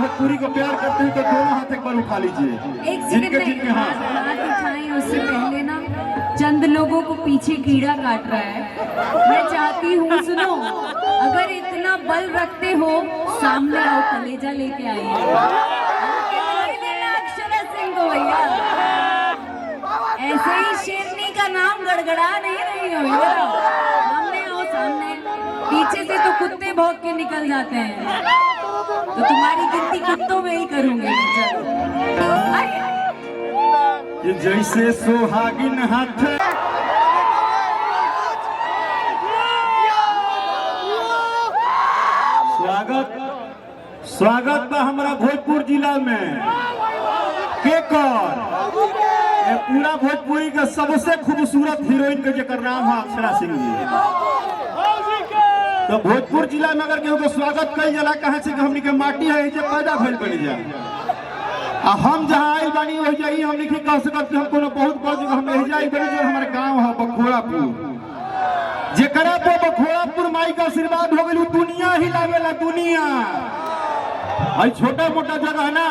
भोजपुरी को प्यार करते हैं तो दोनों हाथ एक बार उठा लीजिए। एक सेकंड में हाथ उठाएं उससे पहले ना चंद लोगों को पीछे कीड़ा काट रहा है। मैं चाहती हूँ सुनो, अगर इतना बल रखते हो सामने आओ, कलेजा लेके आइए। अक्षरा सिंह को भैया ऐसे ही शेरनी का नाम गड़गड़ा नहीं रही हो, सामने आओ सामने। पीछे से तो कुत्ते भौंक के निकल जाते हैं, तो तुम्हारी गिनती कुत्तों में ही करूंगी। ये जैसे सुहागिन हाथ स्वागत बा हमारा भोजपुर जिला में के कर ये पूरा भोजपुरी का सबसे खूबसूरत हीरोइन के जेकर नाम है अक्षरा सिंह जी। तो भोजपुर जिला में अगर केहू के स्वागत कई जला कहे से कि हमनी के माटी है जे पैदा भइल बनी जा आ हम जहाँ आइल बानी हो जाई हम लिखी कह सकत कि हम कोनो बहुत बड़ जगह हम रह जाई बनी जो हमारे गांव है बखोरापुर। जेकरा तो बखोरापुर माई का आशीर्वाद हो गेल दुनिया ही लागेला दुनिया। आई छोटा मोटा जगह है ना,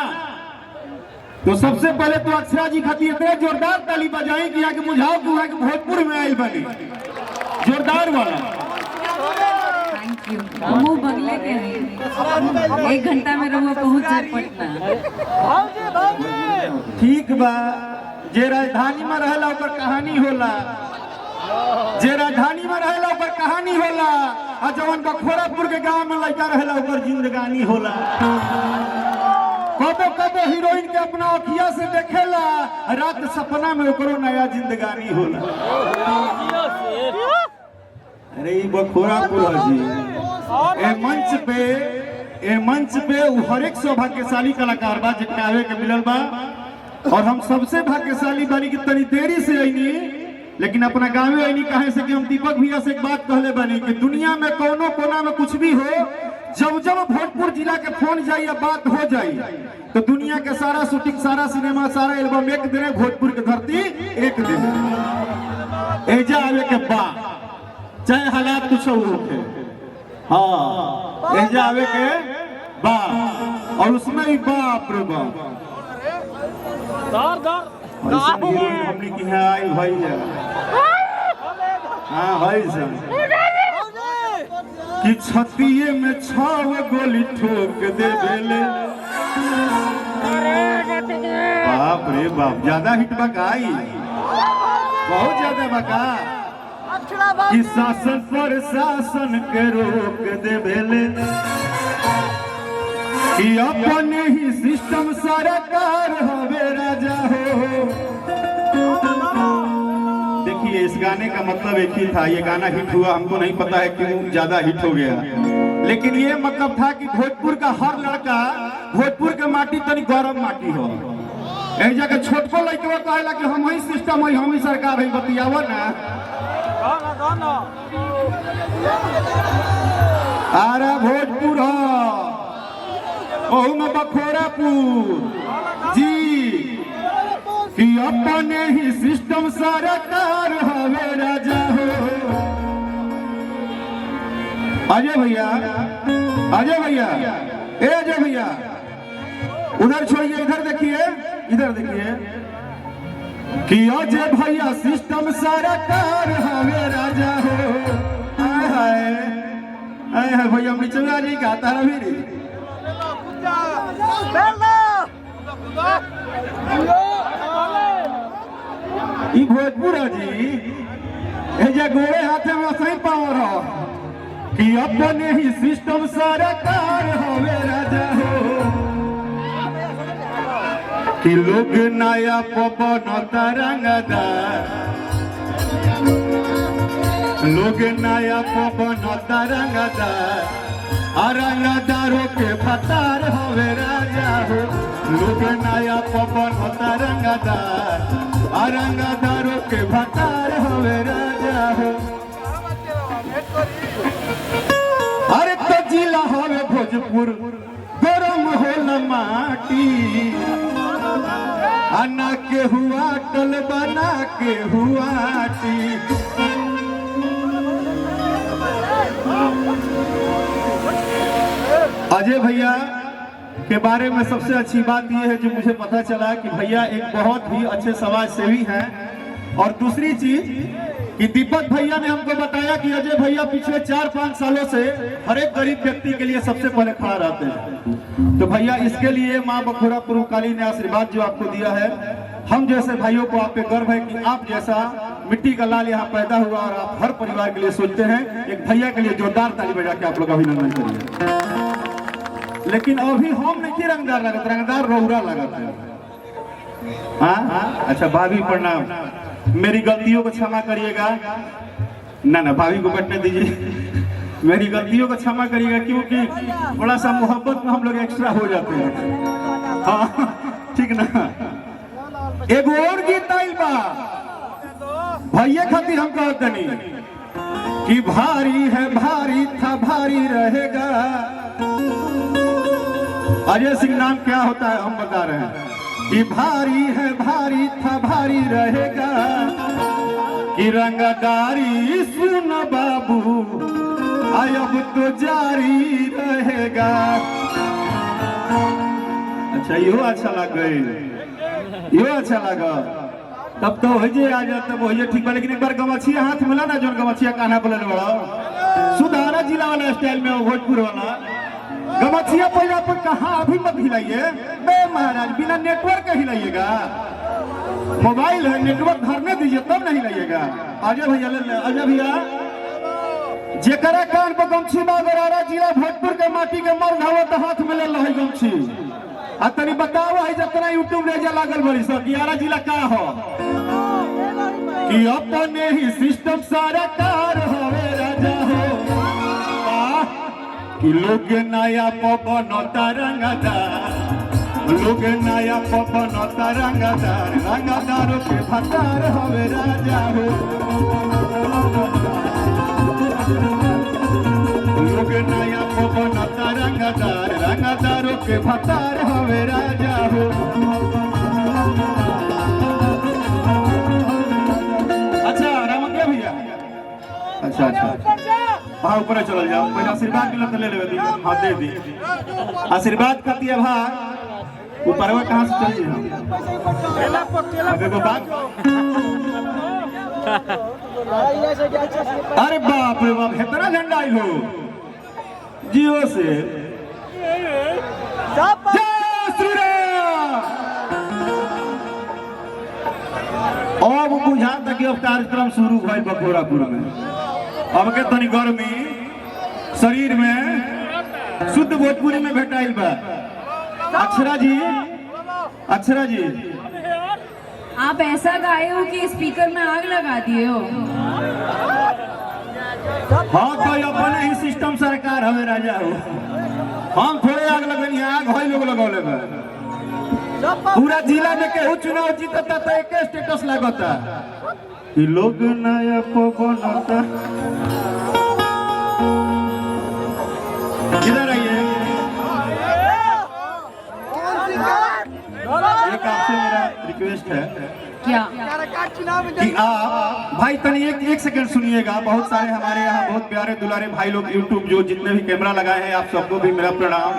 तो सबसे पहले तो अक्षरा जी खातिर इतने जोरदार ताली बजाएं कि आगे बुझाओ कि वहां के भोजपुर में आइल बनी जोरदार वाला। Thank you. मुंह बगले के हैं, 1 घंटा में रहुआ पहुंच जाए पटना। ठीक बा, जे राजधानी में रहेला ओकर कहानी होला, जे राजधानी में रहेला ओकर कहानी होला, और जवन बखोरापुर के गांव में लड़का रहेला ओकर जिंदगानी होला। कबो कबो हीरोइन के अपना अखिया से देखेला, रात सपना में ओकरो नया जिंदगानी होला। अरे बखोरापुर जी ए मंच पे हर एक सौभाग्यशाली कलाकार बा जिनका आवे के मिलल बा, और हम सबसे भाग्यशाली बानी कि तनी देरी से आईनी लेकिन अपना गाँव आईनी कहे से कि हम दीपक भैया से एक बात कहले बानी कि दुनिया में कोनो कोना में कुछ भी हो, जब जब भोजपुर जिला के फोन जाई या बात हो जाई तो दुनिया के सारा शूटिंग सारा सिनेमा सारा एल्बम एक दिन, भोजपुर की धरती एक दिन एजा आवे के बा चाहे हालात कुछ होके। हाँ एजा आवे के बा, और उसमें भी बाप रे बाप हमने की है आई भाई है। हाँ भाई साहब कि छतिये में 6 गोली ठोक दे बेले। बाप रे बाप ज्यादा हिट बकाई, बहुत ज्यादा बका कि शासन पर शासन के रोक दे बेले कि अपने ही सिस्टम सरकार हवे राजा हो। देखिए इस गाने का मतलब एक ही था, ये गाना हिट हुआ, हमको नहीं पता है क्यों ज्यादा हिट हो गया, लेकिन ये मतलब था कि भोजपुर का हर लड़का भोजपुर के माटी तनी गरम माटी हो। एक जगह छोटको लड़का कहेला कि हम ही सिस्टम है, हम ही सरकार है, बतियावा ना। अरे भोजपुर हो में बखोरापुर जी कि अपने ही सिस्टम सरकार हवे राजा हो। अजय भैया ए अजय भैया उधर छोड़िए, इधर देखिए कि अजय भैया सिस्टम सरकार हवे राजा हो। आए हाय भैया नीचे आ रही गाता रही रे भोजपुर जी गोरे हाथे में सही पावर हो कि अपने ही सिस्टम सरकार हवे राजा हो। कि लोग नया पवन तरंगदार, लोग नया पवन तरंगदार, अरंगदारों के फतार हवे राजा हो। लोग नया पवन तरंगदार, अरंगदारों के फतार हवे राजा हो। अरे तो जिला हवे भोजपुर गरम होला माटी, अन्ना के हुआ टल बना के हुआ टी। अजय भैया के बारे में सबसे अच्छी बात यह है जो मुझे पता चला कि भैया एक बहुत ही अच्छे समाज सेवी हैं। और दूसरी चीज कि दीपक भैया ने हमको बताया कि अजय भैया पिछले 4-5 सालों से हर एक गरीब व्यक्ति के लिए सबसे पहले खड़ा रहते हैं। तो भैया इसके लिए माँ बखोरापुर काली ने आशीर्वाद जो आपको दिया है, हम जैसे भाइयों को आप पे गर्व है कि आप जैसा मिट्टी का लाल यहाँ पैदा हुआ और आप हर परिवार के लिए सोचते हैं। एक भैया के लिए जोरदार ताली बजा के आप लोग अभिनंदन करिए। लेकिन अभी हम नहीं रंगदार लगत, रंगदार रौरा लगत है। हाँ अच्छा भाभी प्रणाम, मेरी गलतियों को क्षमा करिएगा। ना भाभी को बैठने दीजिए, मेरी गलतियों को क्षमा करिएगा क्योंकि थोड़ा सा मोहब्बत में हम लोग एक्स्ट्रा हो जाते हैं। हाँ ठीक ना। एगो और गीत आइल बा भैया खातिर हम कहते नहीं कि भारी है भारी था भारी रहेगा। अजय सिंह नाम क्या होता है हम बता रहे हैं कि भारी है भारी था भारी रहेगा कि रंगदारी सुन बाबू आय अब तो जारी रहेगा। अच्छा यो अच्छा लग गई, यो अच्छा लगा तब तो वही आ जाता वही ठीक बा। लेकिन एक बार गमछिया हाथ मिला ना, जो गमछिया कान्हा बोले बड़ा सुधारा जिला वाला स्टाइल में भोजपुर वाला गमछिया पहले पर कहाँ अभी मत हिलाइए बे महाराज, बिना नेटवर्क का हिलाइएगा। मोबाइल है, नेटवर्क धरने दीजिए तब नहीं हिलाइएगा। अजय भैया ले, अजय भैया जेकरा कान पर गमछी बागरारा जिला भोजपुर के माटी के मर घाव तो हाथ में ले रही गमछी। आ तनी बताओ है जितना यूट्यूब रेजा लागल बड़ी सब 11 जिला का हो कि अपने ही सिस्टम सारा कार हवे राजा हो कि लोग नया पवन तरंगदार, लोग नया पवन तरंगदार, रंगदारों के भतार हवे राजा हो। लोग नया पवन तरंगदार, रंगदारों के भतार हवे राजा हो। अच्छा रामकिया भैया, अच्छा अच्छा हाँ ऊपर चल जाओ, पहले आशीर्वाद मिला ले ले दी। हाँ दे दी आशीर्वाद खाती है भाग ऊपर में कहाँ से चलिए देखो बात। अरे बाप रे बाप इतना झंडा आई हो जियो से। जय श्री राम। अब बुझा था कि अब कार्यक्रम शुरू भइल बखोरापुर में। अब के तनी गर्मी शरीर में शुद्ध भोजपुरी में भेटाइल बा। अक्षरा जी, अक्षरा जी आप ऐसा गाए हो कि स्पीकर में आग लगा दिए हो। हाँ तो अपने ही सिस्टम सरकार हमें राजा हो, हम थोड़े आग लगनी, आग हो लोग लगौले बा। पूरा जिला में केहू चुनाव जीतता तो एक स्टेटस लगता कि लोग नया पवन। इधर आइए, एक आपसे मेरा रिक्वेस्ट है क्या कि आप भाई तनी एक सेकंड सुनिएगा। बहुत सारे हमारे यहाँ बहुत प्यारे दुलारे भाई लोग यूट्यूब जो जितने भी कैमरा लगाए हैं आप सबको भी मेरा प्रणाम।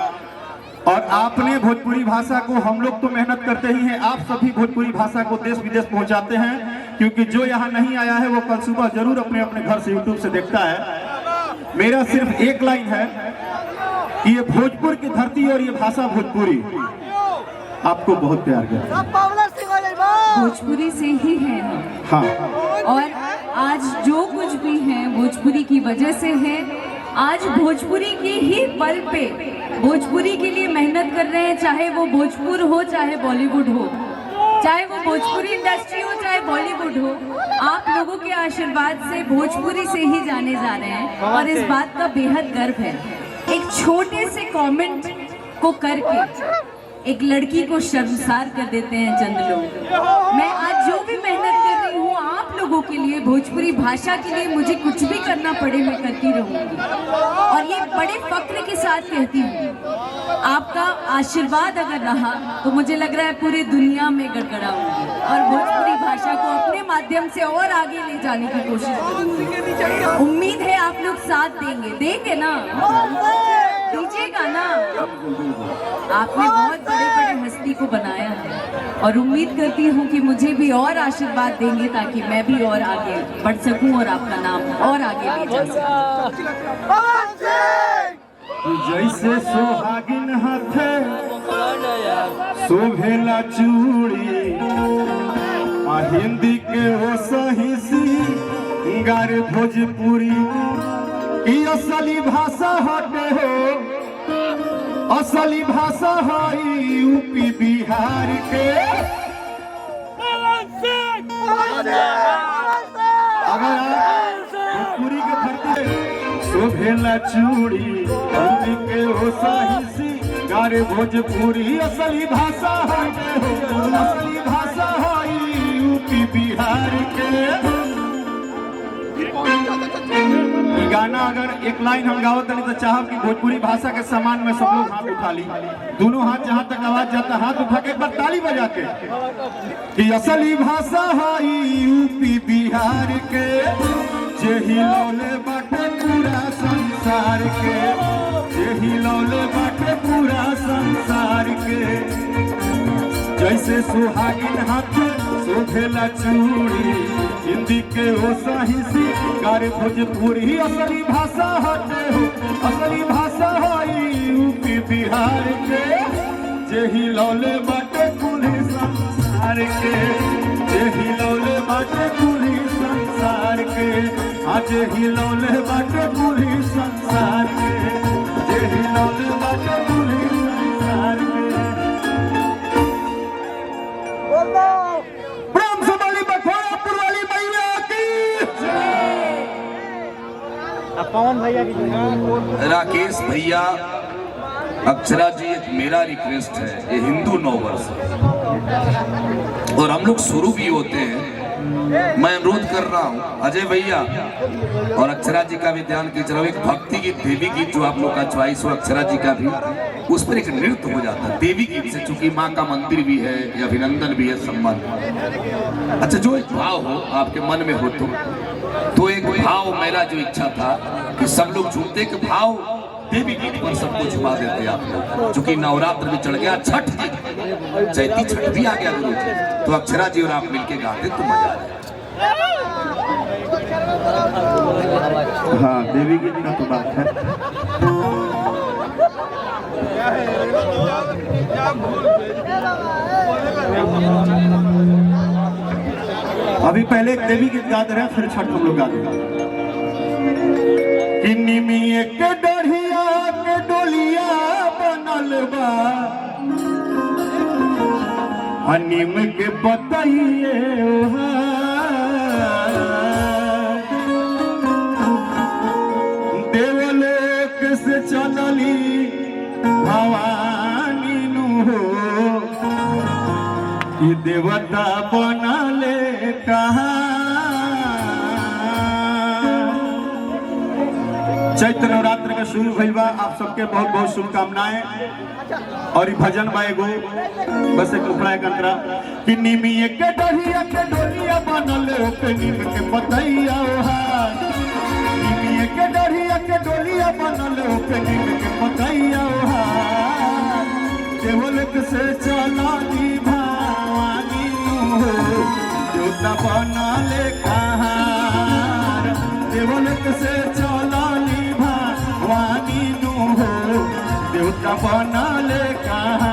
और आपने भोजपुरी भाषा को, हम लोग तो मेहनत करते ही हैं, आप सभी भोजपुरी भाषा को देश विदेश पहुंचाते हैं क्योंकि जो यहाँ नहीं आया है वो कल सुबह जरूर अपने अपने घर से यूट्यूब से देखता है। मेरा सिर्फ एक लाइन है कि ये भोजपुर की धरती और ये भाषा भोजपुरी आपको बहुत प्यार किया। भोजपुरी से ही है हाँ, और आज जो कुछ भी है भोजपुरी की वजह से है। आज भोजपुरी की ही बल पे भोजपुरी के लिए मेहनत कर रहे हैं, चाहे वो भोजपुर हो चाहे बॉलीवुड हो, चाहे वो भोजपुरी इंडस्ट्री हो चाहे बॉलीवुड हो। आप लोगों के आशीर्वाद से भोजपुरी से ही जाने जा रहे हैं और इस बात का बेहद गर्व है। एक छोटे से कमेंट को करके एक लड़की को शर्मसार कर देते हैं चंद लोग। मैं आज जो भी मेहनत कर रही हूँ आप लोगों के लिए, भोजपुरी भाषा के लिए, मुझे कुछ भी करना पड़े मैं करती रहूँगी और ये बड़े फक्र के साथ कहती हूँ। आपका आशीर्वाद अगर रहा तो मुझे लग रहा है पूरी दुनिया में गड़गड़ाऊंगी और भोजपुरी भाषा को अपने माध्यम से और आगे ले जाने की कोशिश करूँगी। उम्मीद है आप लोग साथ देंगे, देंगे ना, दीजिएगा ना। आपने बहुत बड़े बड़े हस्ती को बनाया है और उम्मीद करती हूँ कि मुझे भी और आशीर्वाद देंगे ताकि मैं भी और आगे बढ़ सकूं और आपका नाम और आगे ले जा सकूं। जैसे सोहागिन हाथे शोभेला चूड़ी आ हिंदी के हो सही सिंगार भोजपुरी की असली भाषा हटे हो, असली भाषा है यूपी बिहार के। अगर भोजपुरी के धरती शोभेला चूड़ी हिंदी के हो सही सिंगार भोजपुरी असली भाषा है, असली भाषा है यूपी बिहार के। गाना अगर एक लाइन हम गावत नहीं तो चाहब कि भोजपुरी भाषा के सम्मान में सब लोग हाथ उठा ली, दोनों हाथ जहां तक आवाज जाता हाथ उठा के एक बार ताली बजा के कि असली भाषा है यूपी बिहार के, जेही लौले बाटे पूरा संसार के, जेही लौले बाटे पूरा संसार के। जैसे सुहागिन हाथ शोभेला चूड़ी हिंदी के हो सही सिंगार भोजपुरी असली भाषा हटे हो, असली भाषा है यूपी बिहार के। जेही लौले बाटे कुली संसार के, जेही लौले बाटे कुली संसार के, आज ही लौले बाटे कुली संसार के, जेही लौले बाटे कुली संसार के। प्रेम से बोली बखोरापुर वाली मैया की पवन भैया की राकेश भैया, अक्षरा जी, एक मेरा रिक्वेस्ट है, ये हिंदू 9 वर्ष और हम लोग शुरू भी होते हैं। मैं अनुरोध कर रहा हूँ अजय भैया और अक्षरा जी का भी ध्यान खींच रहा हूँ। एक भक्ति गीत, देवी गीत जो आप लोग का च्वाइस हो, अक्षरा जी का भी, उस पर एक नृत्य हो जाता है देवी गीत से, चूंकि माँ का मंदिर भी है, ये अभिनंदन भी है, सम्मान। अच्छा, जो एक भाव हो आपके मन में हो तो एक भाव, मेरा जो इच्छा था कि सब लोग झूमते के भाव देवी गीत पर सबको झुमा देते आप लोग, चूंकि नवरात्र भी चढ़ गया, छठ चैती छठ भी आ गया गुरु जी, तो अक्षरा जी और आप मिलके गाते तो मजा आए। हाँ, देवी गीत का तो बात है। अभी पहले एक देवी गीत गाते रहे, फिर छठ हम लोग गाते। कि निमिये के डढ़िया के डोलिया बनल बा, नीम के बताइए देवलोक से चलली भवानी नु हो, कि देवता बनले कहाँ। चैत्र नवरात्र का शुरू भइल बा, आप सबके बहुत बहुत शुभकामनाएं। और भजन बा एगो, बस एक टुकड़ा एक अंतरा कि निमिये के डढ़िया के डोलिया बनल ओके नीम के पतैया ओहा, निमिये के डढ़िया के डोलिया बनल ओके नीम के पतैया ओहा, देवलोक से चलली भवानी हो, देवता बनले कहाँ, देवलोक से चलली भवानी नु हो, देवता बनले कहाँ।